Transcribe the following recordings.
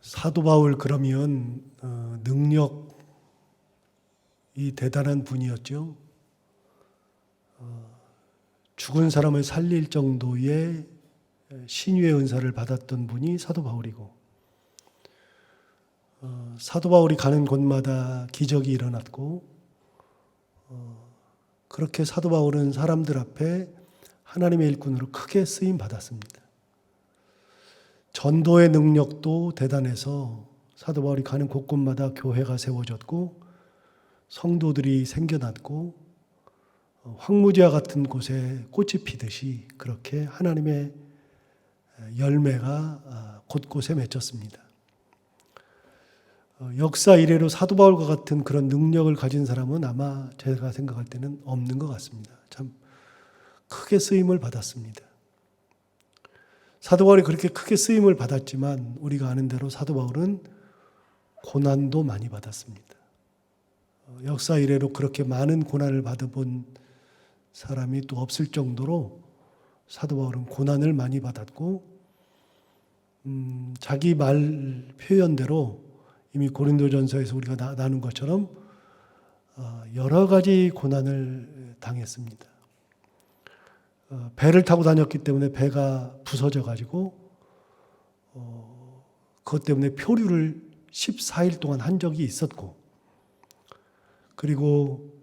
사도 바울 그러면 능력이 대단한 분이었죠. 죽은 사람을 살릴 정도의 신유의 은사를 받았던 분이 사도 바울이고, 사도 바울이 가는 곳마다 기적이 일어났고, 그렇게 사도 바울은 사람들 앞에 하나님의 일꾼으로 크게 쓰임 받았습니다. 전도의 능력도 대단해서 사도 바울이 가는 곳곳마다 교회가 세워졌고, 성도들이 생겨났고, 황무지와 같은 곳에 꽃이 피듯이 그렇게 하나님의 열매가 곳곳에 맺혔습니다. 역사 이래로 사도 바울과 같은 그런 능력을 가진 사람은 아마 제가 생각할 때는 없는 것 같습니다. 참 크게 쓰임을 받았습니다. 사도 바울이 그렇게 크게 쓰임을 받았지만 우리가 아는 대로 사도 바울은 고난도 많이 받았습니다. 역사 이래로 그렇게 많은 고난을 받아본 사람이 또 없을 정도로 사도 바울은 고난을 많이 받았고, 자기 말 표현대로 이미 고린도전서에서 우리가 나눈 것처럼 여러 가지 고난을 당했습니다. 배를 타고 다녔기 때문에 배가 부서져 가지고 그것 때문에 표류를 14일 동안 한 적이 있었고, 그리고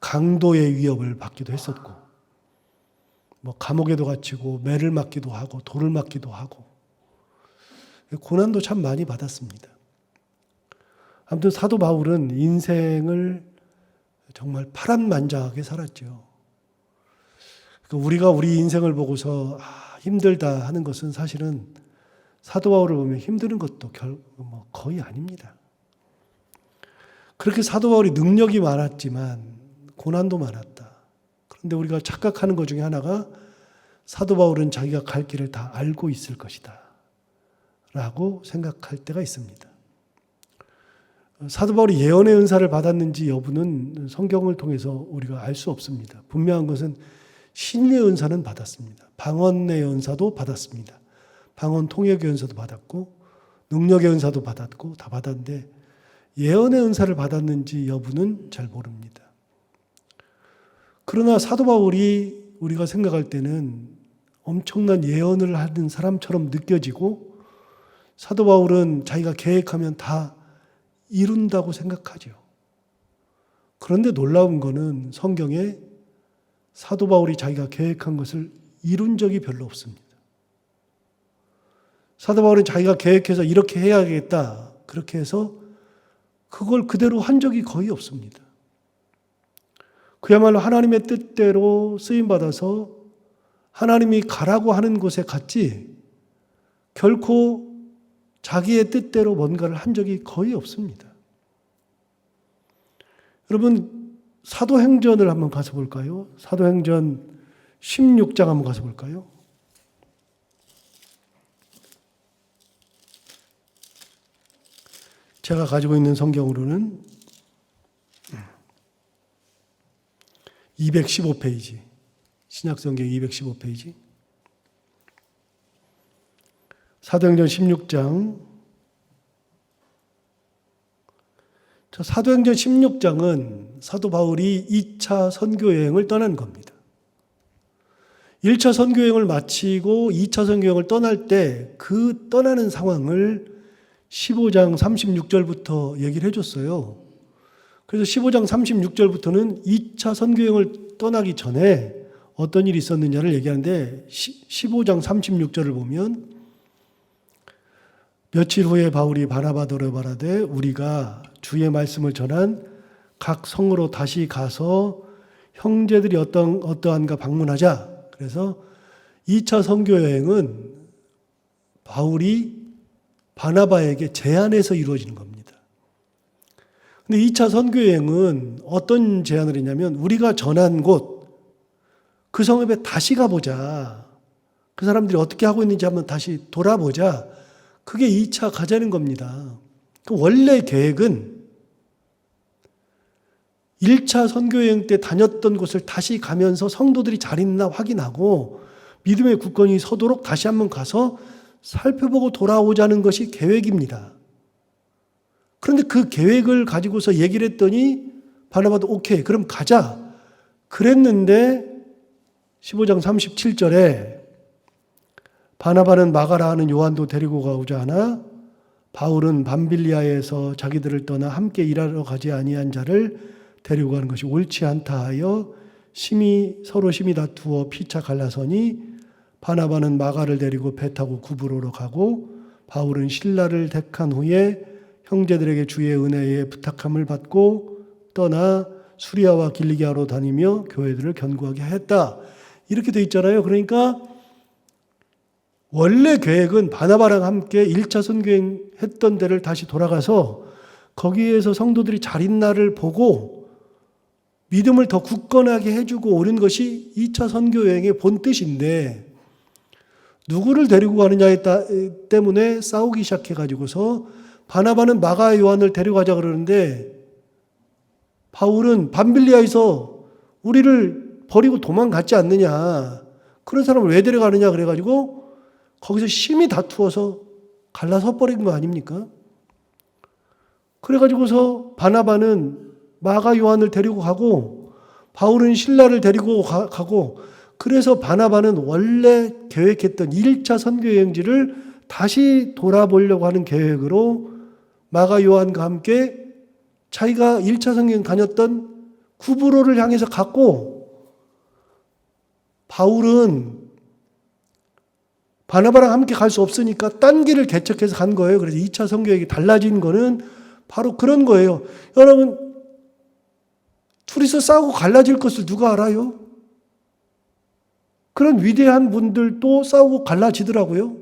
강도의 위협을 받기도 했었고, 감옥에도 갇히고 매를 맞기도 하고 돌을 맞기도 하고 고난도 참 많이 받았습니다. 아무튼 사도 바울은 인생을 정말 파란만장하게 살았죠. 우리가 우리 인생을 보고서 힘들다 하는 것은 사실은 사도 바울을 보면 힘든 것도 거의 아닙니다. 그렇게 사도 바울이 능력이 많았지만 고난도 많았다. 그런데 우리가 착각하는 것 중에 하나가 사도 바울은 자기가 갈 길을 다 알고 있을 것이다 라고 생각할 때가 있습니다. 사도 바울이 예언의 은사를 받았는지 여부는 성경을 통해서 우리가 알 수 없습니다. 분명한 것은 신의 은사는 받았습니다. 방언의 은사도 받았습니다. 방언 통역의 은사도 받았고 능력의 은사도 받았고 다 받았는데 예언의 은사를 받았는지 여부는 잘 모릅니다. 그러나 사도 바울이 우리가 생각할 때는 엄청난 예언을 하는 사람처럼 느껴지고, 사도 바울은 자기가 계획하면 다 이룬다고 생각하죠. 그런데 놀라운 것은 성경에 사도 바울이 자기가 계획한 것을 이룬 적이 별로 없습니다. 사도 바울은 자기가 계획해서 이렇게 해야겠다 그렇게 해서 그걸 그대로 한 적이 거의 없습니다. 그야말로 하나님의 뜻대로 쓰임받아서 하나님이 가라고 하는 곳에 갔지 결코 자기의 뜻대로 뭔가를 한 적이 거의 없습니다. 여러분, 사도행전을 한번 가서 볼까요? 사도행전 16장 한번 가서 볼까요? 제가 가지고 있는 성경으로는 215페이지, 신약성경 215페이지. 사도행전 16장. 사도행전 16장은 사도 바울이 2차 선교여행을 떠난 겁니다. 1차 선교여행을 마치고 2차 선교여행을 떠날 때 그 떠나는 상황을 15장 36절부터 얘기를 해줬어요. 그래서 15장 36절부터는 2차 선교여행을 떠나기 전에 어떤 일이 있었느냐를 얘기하는데 15장 36절을 보면 며칠 후에 바울이 바나바더러 말하되 우리가 주의 말씀을 전한 각 성으로 다시 가서 형제들이 어떠한가 방문하자. 그래서 2차 선교여행은 바울이 바나바에게 제안해서 이루어지는 겁니다. 근데 2차 선교여행은 어떤 제안을 했냐면 우리가 전한 곳, 그 성읍에 다시 가보자. 그 사람들이 어떻게 하고 있는지 한번 다시 돌아보자. 그게 2차 가자는 겁니다. 원래 계획은 1차 선교여행 때 다녔던 곳을 다시 가면서 성도들이 잘 있나 확인하고 믿음의 굳건히 서도록 다시 한번 가서 살펴보고 돌아오자는 것이 계획입니다. 그런데 그 계획을 가지고서 얘기를 했더니 바나바도 오케이, 그럼 가자. 그랬는데 15장 37절에 바나바는 마가라 하는 요한도 데리고 가고자 하나 바울은 밤빌리아에서 자기들을 떠나 함께 일하러 가지 아니한 자를 데리고 가는 것이 옳지 않다 하여 서로 심히 다투어 피차 갈라서니 바나바는 마가를 데리고 배 타고 구브로로 가고 바울은 실라를 택한 후에 형제들에게 주의 은혜에 부탁함을 받고 떠나 수리아와 길리기아로 다니며 교회들을 견고하게 했다. 이렇게 돼 있잖아요. 그러니까 원래 계획은 바나바랑 함께 1차 선교행 했던 데를 다시 돌아가서 거기에서 성도들이 잘 있나를 보고 믿음을 더 굳건하게 해주고 오는 것이 2차 선교여행의 본 뜻인데 누구를 데리고 가느냐 때문에 싸우기 시작해가지고서 바나바는 마가 요한을 데려가자 그러는데 바울은 밤빌리아에서 우리를 버리고 도망갔지 않느냐. 그런 사람을 왜 데려가느냐 그래가지고 거기서 심히 다투어서 갈라서 버린 거 아닙니까? 그래가지고서 바나바는 마가 요한을 데리고 가고 바울은 실라를 데리고 가고 그래서 바나바는 원래 계획했던 1차 선교여행지를 다시 돌아보려고 하는 계획으로 마가 요한과 함께 자기가 1차 선교여행 다녔던 구브로를 향해서 갔고 바울은 바나바랑 함께 갈 수 없으니까 딴 길을 개척해서 간 거예요. 그래서 2차 선교여행이 달라진 거는 바로 그런 거예요. 여러분 둘이서 싸우고 갈라질 것을 누가 알아요? 그런 위대한 분들도 싸우고 갈라지더라고요.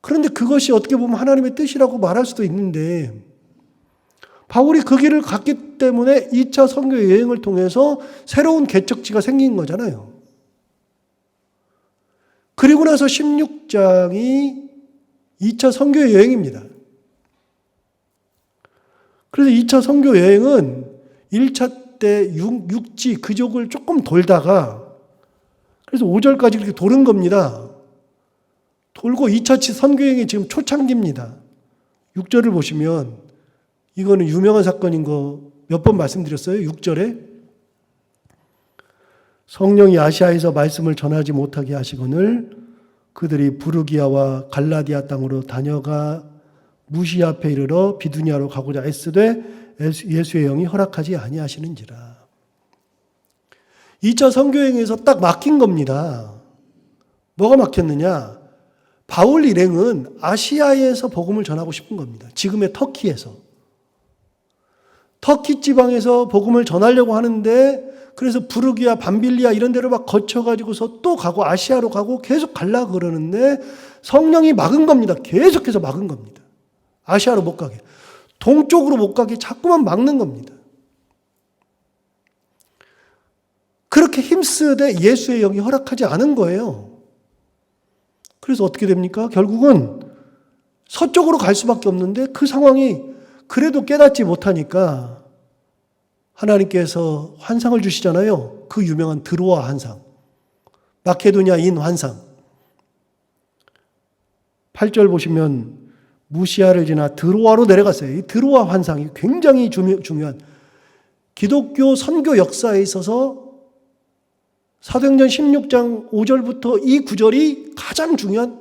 그런데 그것이 어떻게 보면 하나님의 뜻이라고 말할 수도 있는데 바울이 그 길을 갔기 때문에 2차 선교 여행을 통해서 새로운 개척지가 생긴 거잖아요. 그리고 나서 16장이 2차 선교 여행입니다. 그래서 2차 선교 여행은 1차 때 육지 그족을 조금 돌다가 그래서 5절까지 이렇게 도는 겁니다. 돌고 2차 선교여행이 지금 초창기입니다. 6절을 보시면 이거는 유명한 사건인 거 몇 번 말씀드렸어요. 6절에 성령이 아시아에서 말씀을 전하지 못하게 하시거늘 그들이 부르기아와 갈라디아 땅으로 다녀가 무시아 앞에 이르러 비두니아로 가고자 애쓰되 예수의 영이 허락하지 아니하시는지라. 2차 선교여행에서 딱 막힌 겁니다. 뭐가 막혔느냐? 바울 일행은 아시아에서 복음을 전하고 싶은 겁니다. 지금의 터키에서. 터키 지방에서 복음을 전하려고 하는데 그래서 부르기아, 밤빌리아 이런 데로 막 거쳐가지고서 또 가고 아시아로 가고 계속 가려고 그러는데 성령이 막은 겁니다. 계속해서 막은 겁니다. 아시아로 못 가게. 동쪽으로 못 가게 자꾸만 막는 겁니다. 그렇게 힘쓰되 예수의 영이 허락하지 않은 거예요. 그래서 어떻게 됩니까? 결국은 서쪽으로 갈 수밖에 없는데 그 상황이 그래도 깨닫지 못하니까 하나님께서 환상을 주시잖아요. 그 유명한 드로아 환상. 마케도니아인 환상. 8절 보시면 무시아를 지나 드로아로 내려갔어요. 이 드로아 환상이 굉장히 중요한 기독교 선교 역사에 있어서 사도행전 16장 5절부터 이 구절이 가장 중요한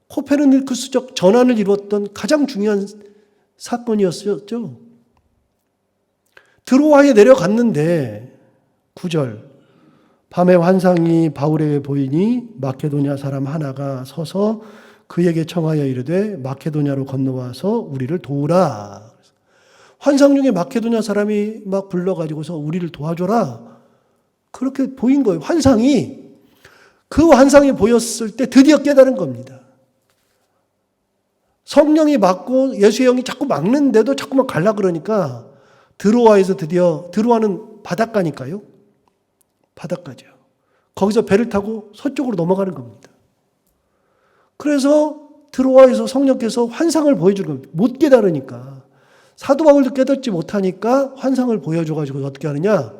코페르니쿠스적 전환을 이루었던 가장 중요한 사건이었죠. 드로아에 내려갔는데 9절 밤에 환상이 바울에게 보이니 마케도니아 사람 하나가 서서 그에게 청하여 이르되 마케도니아로 건너와서 우리를 도우라. 환상 중에 마케도니아 사람이 막 불러가지고서 우리를 도와줘라. 그렇게 보인 거예요. 환상이. 그 환상이 보였을 때 드디어 깨달은 겁니다. 성령이 막고 예수의 영이 자꾸 막는데도 자꾸만 갈라 그러니까 드로아에서 드디어, 드로아는 바닷가니까요. 바닷가죠. 거기서 배를 타고 서쪽으로 넘어가는 겁니다. 그래서 드로아에서 성령께서 환상을 보여주는 겁니다. 못 깨달으니까. 사도 바울도 깨닫지 못하니까 환상을 보여줘가지고 어떻게 하느냐?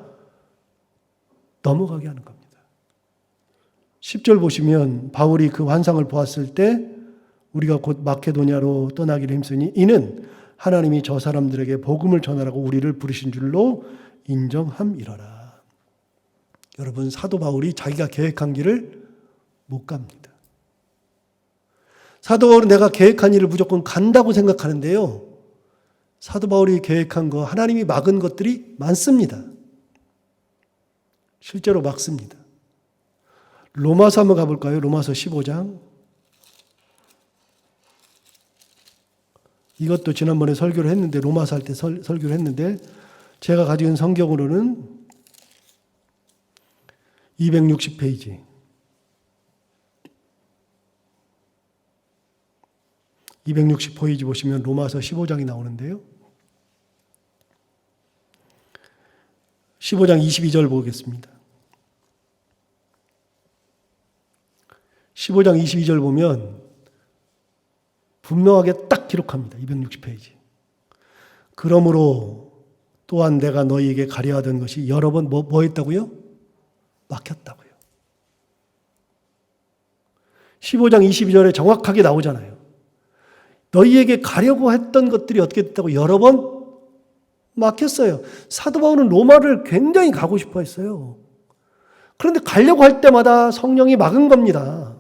넘어가게 하는 겁니다. 10절 보시면 바울이 그 환상을 보았을 때 우리가 곧 마케도냐로 떠나기를 힘쓰니 이는 하나님이 저 사람들에게 복음을 전하라고 우리를 부르신 줄로 인정함이러라. 여러분, 사도 바울이 자기가 계획한 길을 못 갑니다. 사도 바울은 내가 계획한 일을 무조건 간다고 생각하는데요. 사도 바울이 계획한 거, 하나님이 막은 것들이 많습니다. 실제로 막습니다. 로마서 한번 가볼까요? 로마서 15장. 이것도 지난번에 설교를 했는데, 로마서 할 때 설교를 했는데, 제가 가지고 있는 성경으로는 260페이지. 260페이지 보시면 로마서 15장이 나오는데요. 15장 22절 보겠습니다. 15장 22절 보면 분명하게 딱 기록합니다. 260페이지. 그러므로 또한 내가 너희에게 가려하던 것이 여러 번 뭐 했다고요? 막혔다고요. 15장 22절에 정확하게 나오잖아요. 너희에게 가려고 했던 것들이 어떻게 됐다고 여러 번 막혔어요. 사도 바울은 로마를 굉장히 가고 싶어 했어요. 그런데 가려고 할 때마다 성령이 막은 겁니다.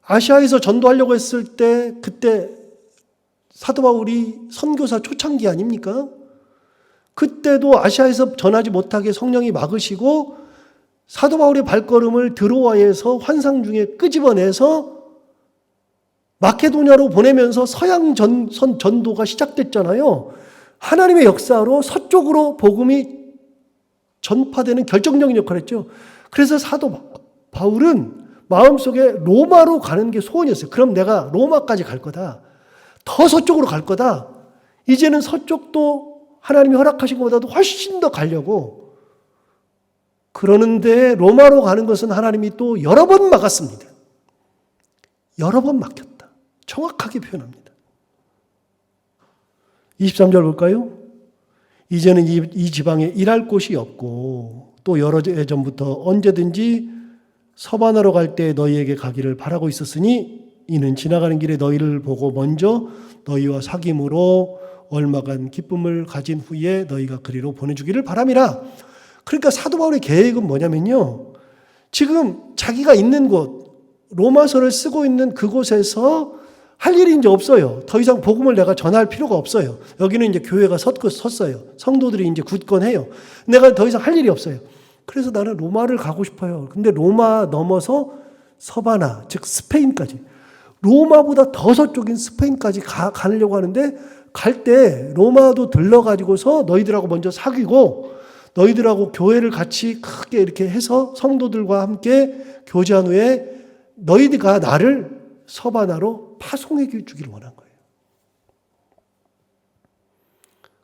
아시아에서 전도하려고 했을 때 그때 사도 바울이 선교사 초창기 아닙니까? 그때도 아시아에서 전하지 못하게 성령이 막으시고 사도 바울의 발걸음을 드로아에서 환상 중에 끄집어내서 마케도냐로 보내면서 서양 전도가 시작됐잖아요. 하나님의 역사로 서쪽으로 복음이 전파되는 결정적인 역할을 했죠. 그래서 사도 바울은 마음속에 로마로 가는 게 소원이었어요. 그럼 내가 로마까지 갈 거다. 더 서쪽으로 갈 거다. 이제는 서쪽도 하나님이 허락하신 것보다도 훨씬 더 가려고. 그러는데 로마로 가는 것은 하나님이 또 여러 번 막았습니다. 여러 번 막혔다. 정확하게 표현합니다. 23절 볼까요? 이제는 이 지방에 일할 곳이 없고 또 여러 예전부터 언제든지 서바나로 갈 때 너희에게 가기를 바라고 있었으니 이는 지나가는 길에 너희를 보고 먼저 너희와 사귐으로 얼마간 기쁨을 가진 후에 너희가 그리로 보내주기를 바람이라. 그러니까 사도 바울의 계획은 뭐냐면요. 지금 자기가 있는 곳, 로마서를 쓰고 있는 그곳에서 할 일이 이제 없어요. 더 이상 복음을 내가 전할 필요가 없어요. 여기는 이제 교회가 섰어요. 성도들이 이제 굳건해요. 내가 더 이상 할 일이 없어요. 그래서 나는 로마를 가고 싶어요. 근데 로마 넘어서 서바나, 즉 스페인까지. 로마보다 더 서쪽인 스페인까지 가려고 하는데 갈 때 로마도 들러가지고서 너희들하고 먼저 사귀고 너희들하고 교회를 같이 크게 이렇게 해서 성도들과 함께 교제한 후에 너희들과 나를 서바나로 파송해 주기를 원한 거예요.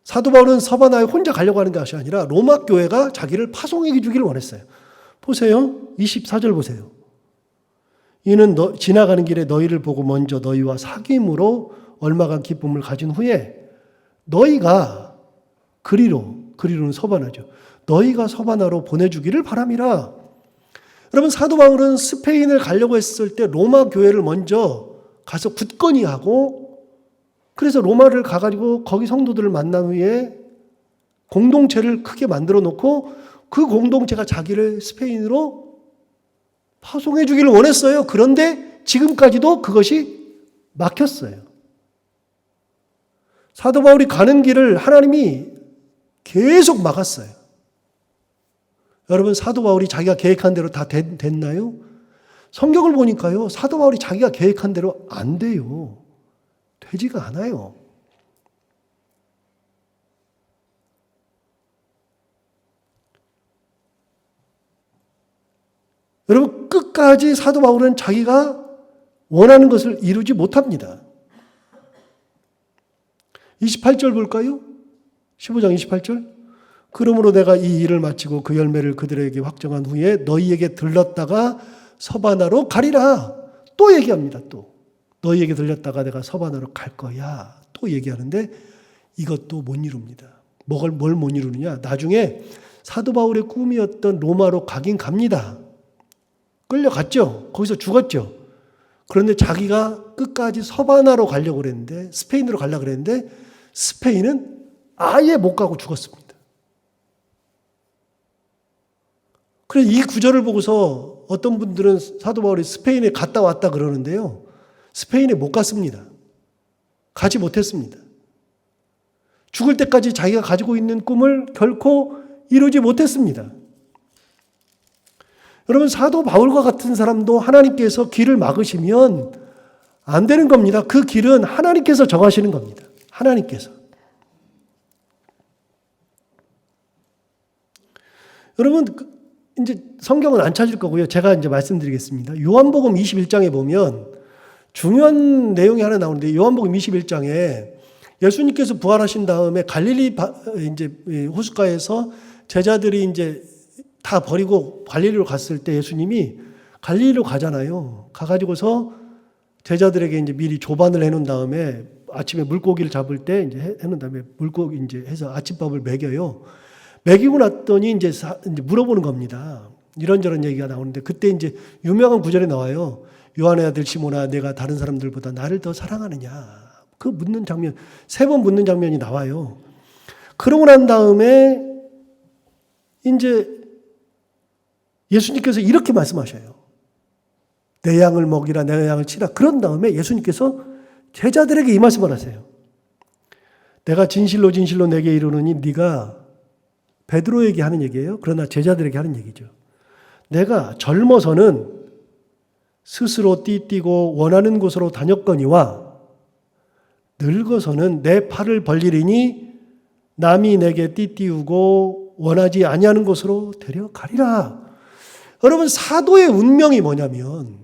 사도 바울은 서바나에 혼자 가려고 하는 것이 아니라 로마 교회가 자기를 파송해 주기를 원했어요. 보세요. 24절 보세요. 이는 지나가는 길에 너희를 보고 먼저 너희와 사귐으로 얼마간 기쁨을 가진 후에 너희가 그리로는 서바나죠. 너희가 서바나로 보내주기를 바람이라. 여러분, 사도 바울은 스페인을 가려고 했을 때 로마 교회를 먼저 가서 굳건히 하고 그래서 로마를 가가지고 거기 성도들을 만난 후에 공동체를 크게 만들어 놓고 그 공동체가 자기를 스페인으로 파송해 주기를 원했어요. 그런데 지금까지도 그것이 막혔어요. 사도 바울이 가는 길을 하나님이 계속 막았어요. 여러분, 사도 바울이 자기가 계획한 대로 다 됐나요? 성경을 보니까요, 사도 바울이 자기가 계획한 대로 안 돼요. 되지가 않아요. 여러분, 끝까지 사도 바울은 자기가 원하는 것을 이루지 못합니다. 28절 볼까요? 15장 28절. 그러므로 내가 이 일을 마치고 그 열매를 그들에게 확정한 후에 너희에게 들렀다가 서바나로 가리라. 또 얘기합니다. 또 너희에게 들렸다가 내가 서바나로 갈 거야. 또 얘기하는데 이것도 못 이룹니다. 뭘 못 이루느냐? 나중에 사도 바울의 꿈이었던 로마로 가긴 갑니다. 끌려갔죠. 거기서 죽었죠. 그런데 자기가 끝까지 서바나로 가려고 그랬는데, 스페인으로 가려고 그랬는데 스페인은 아예 못 가고 죽었습니다. 그래서 이 구절을 보고서 어떤 분들은 사도 바울이 스페인에 갔다 왔다 그러는데요. 스페인에 못 갔습니다. 가지 못했습니다. 죽을 때까지 자기가 가지고 있는 꿈을 결코 이루지 못했습니다. 여러분, 사도 바울과 같은 사람도 하나님께서 길을 막으시면 안 되는 겁니다. 그 길은 하나님께서 정하시는 겁니다. 하나님께서. 여러분, 이제 성경은 안 찾을 거고요. 제가 이제 말씀드리겠습니다. 요한복음 21장에 보면 중요한 내용이 하나 나오는데, 요한복음 21장에 예수님께서 부활하신 다음에 갈릴리 이제 호숫가에서 제자들이 이제 다 버리고 갈릴리로 갔을 때 예수님이 갈릴리로 가잖아요. 가가지고서 제자들에게 이제 미리 조반을 해놓은 다음에 아침에 물고기를 잡을 때 이제 해놓은 다음에 물고기 이제 해서 아침밥을 먹여요. 먹이고 났더니 이제 물어보는 겁니다. 이런저런 얘기가 나오는데 그때 이제 유명한 구절이 나와요. 요한의 아들 시몬아, 내가 다른 사람들보다 나를 더 사랑하느냐. 그 묻는 장면, 3번 묻는 장면이 나와요. 그러고 난 다음에 이제 예수님께서 이렇게 말씀하셔요. 내 양을 먹이라, 내 양을 치라. 그런 다음에 예수님께서 제자들에게 이 말씀을 하세요. 내가 진실로 진실로 내게 이르노니, 네가 베드로에게 하는 얘기예요. 그러나 제자들에게 하는 얘기죠. 내가 젊어서는 스스로 띠뛰고 원하는 곳으로 다녔거니와 늙어서는 내 팔을 벌리리니 남이 내게 띠띠우고 원하지 아니하는 곳으로 데려가리라. 여러분, 사도의 운명이 뭐냐면,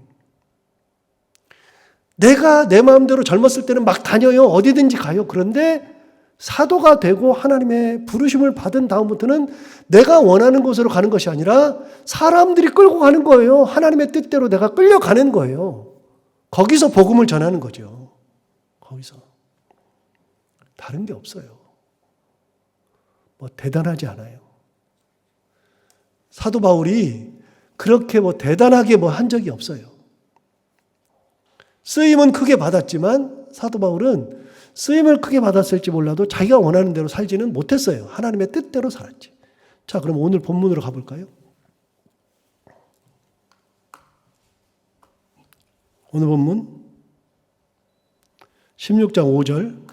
내가 내 마음대로 젊었을 때는 막 다녀요. 어디든지 가요. 그런데 사도가 되고 하나님의 부르심을 받은 다음부터는 내가 원하는 곳으로 가는 것이 아니라 사람들이 끌고 가는 거예요. 하나님의 뜻대로 내가 끌려가는 거예요. 거기서 복음을 전하는 거죠. 거기서. 다른 게 없어요. 뭐 대단하지 않아요. 사도 바울이 그렇게 뭐 대단하게 뭐 한 적이 없어요. 쓰임은 크게 받았지만 사도 바울은 쓰임을 크게 받았을지 몰라도 자기가 원하는 대로 살지는 못했어요. 하나님의 뜻대로 살았지. 자, 그럼 오늘 본문으로 가볼까요? 오늘 본문 16장 5절.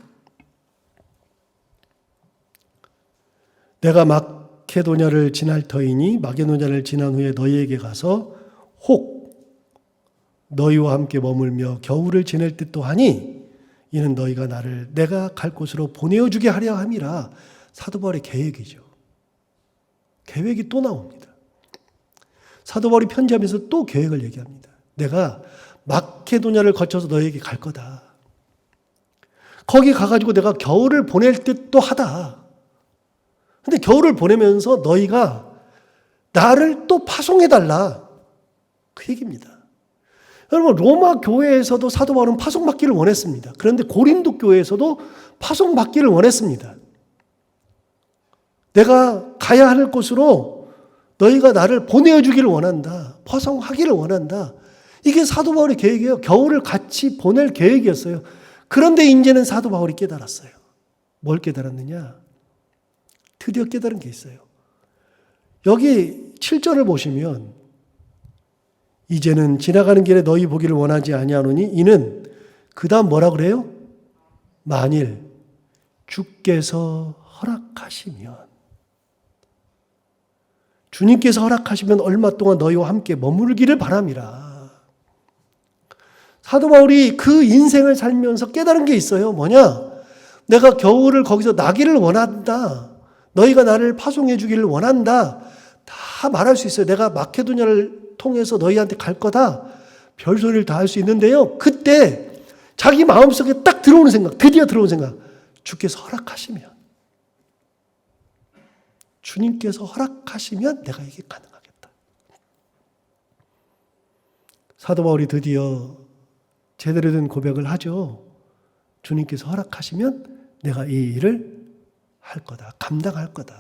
내가 마케도냐를 지날 터이니 마게도냐를 지난 후에 너희에게 가서 혹 너희와 함께 머물며 겨울을 지낼 듯도 하니 이는 너희가 나를 내가 갈 곳으로 보내어주게 하려 함이라. 사도 바울의 계획이죠. 계획이 또 나옵니다. 사도 바울이 편지하면서 또 계획을 얘기합니다. 내가 마케도냐를 거쳐서 너희에게 갈 거다. 거기 가가지고 내가 겨울을 보낼 듯도 하다. 근데 겨울을 보내면서 너희가 나를 또 파송해달라. 그 얘기입니다. 여러분, 로마 교회에서도 사도 바울은 파송받기를 원했습니다. 그런데 고린도 교회에서도 파송받기를 원했습니다. 내가 가야 할 곳으로 너희가 나를 보내주기를 원한다. 파송하기를 원한다. 이게 사도 바울의 계획이에요. 겨울을 같이 보낼 계획이었어요. 그런데 이제는 사도 바울이 깨달았어요. 뭘 깨달았느냐? 드디어 깨달은 게 있어요. 여기 7절을 보시면 이제는 지나가는 길에 너희 보기를 원하지 아니하노니 이는 그 다음 뭐라 그래요? 만일 주께서 허락하시면, 주님께서 허락하시면 얼마 동안 너희와 함께 머물기를 바람이라. 사도 바울이 그 인생을 살면서 깨달은 게 있어요. 뭐냐? 내가 겨울을 거기서 나기를 원한다. 너희가 나를 파송해 주기를 원한다. 다 말할 수 있어요. 내가 마케도냐를 통해서 너희한테 갈 거다. 별소리를 다 할 수 있는데요. 그때 자기 마음속에 딱 들어오는 생각, 드디어 들어오는 생각. 주께서 허락하시면, 주님께서 허락하시면 내가 이게 가능하겠다. 사도 바울이 드디어 제대로 된 고백을 하죠. 주님께서 허락하시면 내가 이 일을 할 거다. 감당할 거다.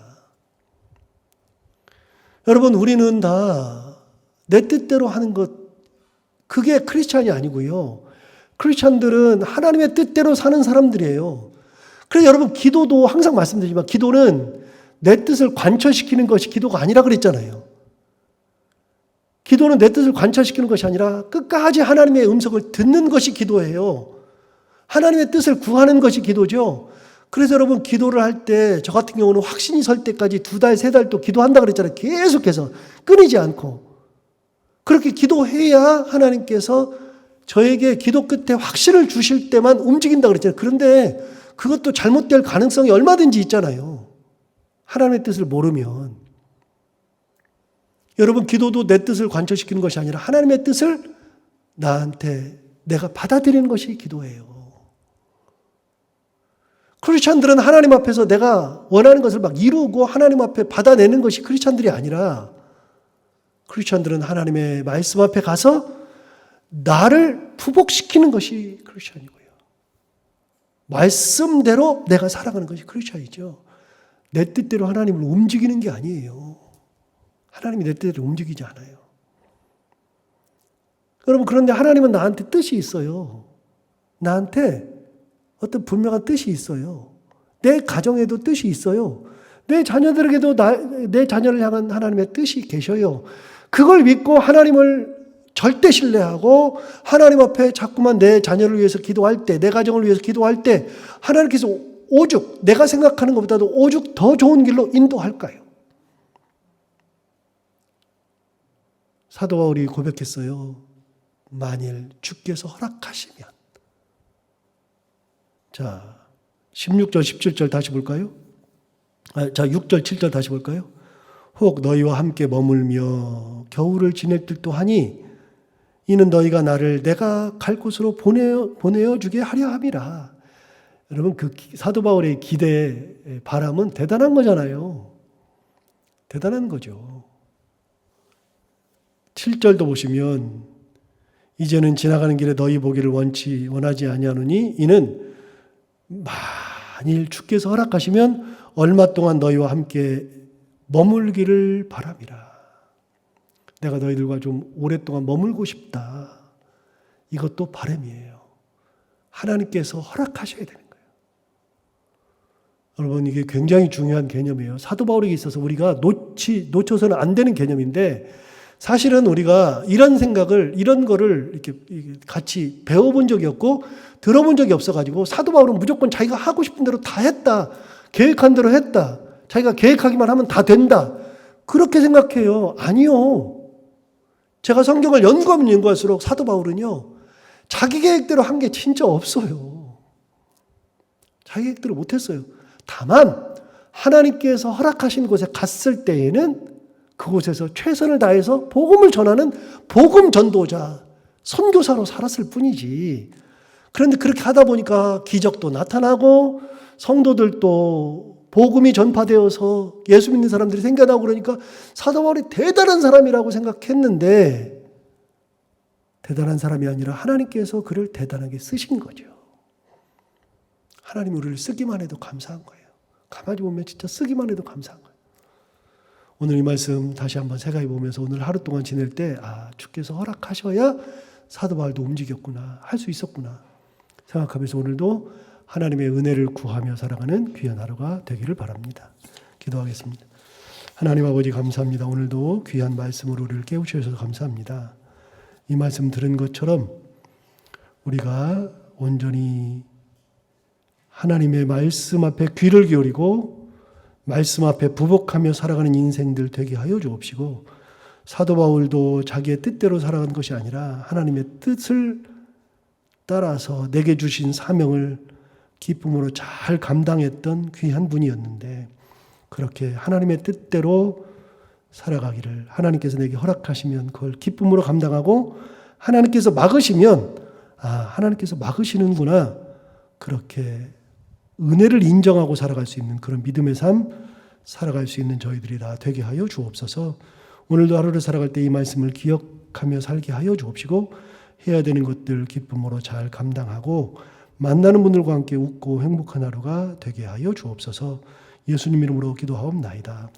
여러분, 우리는 다 내 뜻대로 하는 것, 그게 크리스찬이 아니고요. 크리스찬들은 하나님의 뜻대로 사는 사람들이에요. 그래서 여러분, 기도도 항상 말씀드리지만 기도는 내 뜻을 관철시키는 것이 기도가 아니라 그랬잖아요. 기도는 내 뜻을 관철시키는 것이 아니라 끝까지 하나님의 음성을 듣는 것이 기도예요. 하나님의 뜻을 구하는 것이 기도죠. 그래서 여러분, 기도를 할 때 저 같은 경우는 확신이 설 때까지 2달, 3달 또 기도한다 그랬잖아요. 계속해서 끊이지 않고. 그렇게 기도해야 하나님께서 저에게 기도 끝에 확신을 주실 때만 움직인다 그랬잖아요. 그런데 그것도 잘못될 가능성이 얼마든지 있잖아요. 하나님의 뜻을 모르면. 여러분, 기도도 내 뜻을 관철시키는 것이 아니라 하나님의 뜻을 나한테 내가 받아들이는 것이 기도예요. 크리스찬들은 하나님 앞에서 내가 원하는 것을 막 이루고 하나님 앞에 받아내는 것이 크리스찬들이 아니라, 크리스찬들은 하나님의 말씀 앞에 가서 나를 부복시키는 것이 크리스찬이고요. 말씀대로 내가 살아가는 것이 크리스찬이죠. 내 뜻대로 하나님을 움직이는 게 아니에요. 하나님이 내 뜻대로 움직이지 않아요. 여러분, 그런데 하나님은 나한테 뜻이 있어요. 나한테 어떤 분명한 뜻이 있어요. 내 가정에도 뜻이 있어요. 내 자녀들에게도 내 자녀를 향한 하나님의 뜻이 계셔요. 그걸 믿고 하나님을 절대 신뢰하고 하나님 앞에 자꾸만 내 자녀를 위해서 기도할 때, 내 가정을 위해서 기도할 때 하나님께서 오죽 내가 생각하는 것보다도 오죽 더 좋은 길로 인도할까요? 사도 바울이 고백했어요. 만일 주께서 허락하시면. 자, 16절, 17절 다시 볼까요? 자, 6절, 7절 다시 볼까요? 혹 너희와 함께 머물며 겨울을 지낼 듯도 하니 이는 너희가 나를 내가 갈 곳으로 보내어 주게 하려 함이라. 여러분, 그 사도 바울의 기대, 바람은 대단한 거잖아요. 대단한 거죠. 7절도 보시면 이제는 지나가는 길에 너희 보기를 원하지 아니하노니 이는 만일 주께서 허락하시면 얼마 동안 너희와 함께 머물기를 바람이라. 내가 너희들과 좀 오랫동안 머물고 싶다. 이것도 바람이에요. 하나님께서 허락하셔야 되는 거예요. 여러분, 이게 굉장히 중요한 개념이에요. 사도 바울에게 있어서 우리가 놓쳐서는 안 되는 개념인데, 사실은 우리가 이런 생각을, 이런 거를 이렇게 같이 배워본 적이 없고 들어본 적이 없어가지고 사도 바울은 무조건 자기가 하고 싶은 대로 다 했다. 계획한 대로 했다. 자기가 계획하기만 하면 다 된다. 그렇게 생각해요. 아니요. 제가 성경을 연구하면 연구할수록 사도 바울은요, 자기 계획대로 한 게 진짜 없어요. 자기 계획대로 못했어요. 다만 하나님께서 허락하신 곳에 갔을 때에는 그곳에서 최선을 다해서 복음을 전하는 복음 전도자, 선교사로 살았을 뿐이지. 그런데 그렇게 하다 보니까 기적도 나타나고 성도들도 복음이 전파되어서 예수 믿는 사람들이 생겨나고 그러니까 사도 바울이 대단한 사람이라고 생각했는데 대단한 사람이 아니라 하나님께서 그를 대단하게 쓰신 거죠. 하나님이 우리를 쓰기만 해도 감사한 거예요. 가만히 보면 진짜 쓰기만 해도 감사한 거예요. 오늘 이 말씀 다시 한번 생각해 보면서 오늘 하루 동안 지낼 때 주께서 허락하셔야 사도 바울도 움직였구나, 할 수 있었구나 생각하면서 오늘도 하나님의 은혜를 구하며 살아가는 귀한 하루가 되기를 바랍니다. 기도하겠습니다. 하나님 아버지 감사합니다. 오늘도 귀한 말씀으로 우리를 깨우쳐주셔서 감사합니다. 이 말씀 들은 것처럼 우리가 온전히 하나님의 말씀 앞에 귀를 기울이고 말씀 앞에 부복하며 살아가는 인생들 되게 하여 주옵시고, 사도 바울도 자기의 뜻대로 살아간 것이 아니라 하나님의 뜻을 따라서 내게 주신 사명을 기쁨으로 잘 감당했던 귀한 분이었는데, 그렇게 하나님의 뜻대로 살아가기를 하나님께서 내게 허락하시면 그걸 기쁨으로 감당하고, 하나님께서 막으시면 하나님께서 막으시는구나, 그렇게 은혜를 인정하고 살아갈 수 있는 그런 믿음의 삶 살아갈 수 있는 저희들이 다 되게 하여 주옵소서. 오늘도 하루를 살아갈 때 이 말씀을 기억하며 살게 하여 주옵시고, 해야 되는 것들 기쁨으로 잘 감당하고 만나는 분들과 함께 웃고 행복한 하루가 되게 하여 주옵소서. 예수님 이름으로 기도하옵나이다.